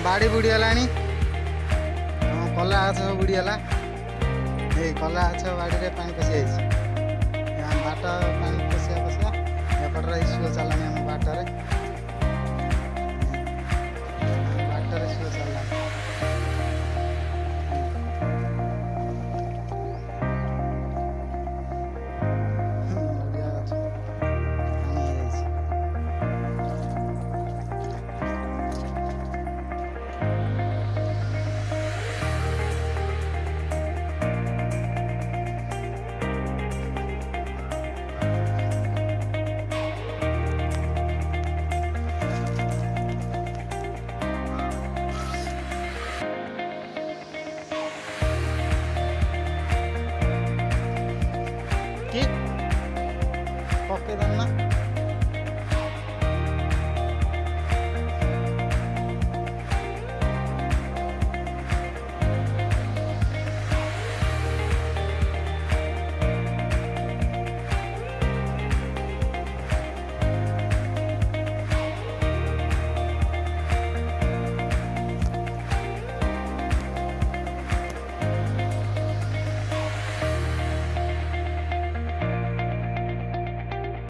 ବାଡ଼ି ବୁଡ଼ିଗଲାଣି। ଆମ କଲା ଗଛ ସବୁ ବୁଡ଼ିଗଲା। ଏଇ କଲା ଗଛ ବାଡ଼ିରେ ପାଣି ପଶିଯାଇଛି। ଆମ ବାଟ ପାଣି ପଶିବା ଏପଟରେ ସୁଅ ଚାଲିଲାଣି ଆମ ବାଟରେ। ଆମ ବାଟରେ ସୁଅ ଚାଲିଲାଣି। ନଡ଼ିଆ ଗଛ ପାଣି ହେଇଯାଇଛି। କି ପକେଇଦେଲ ନା।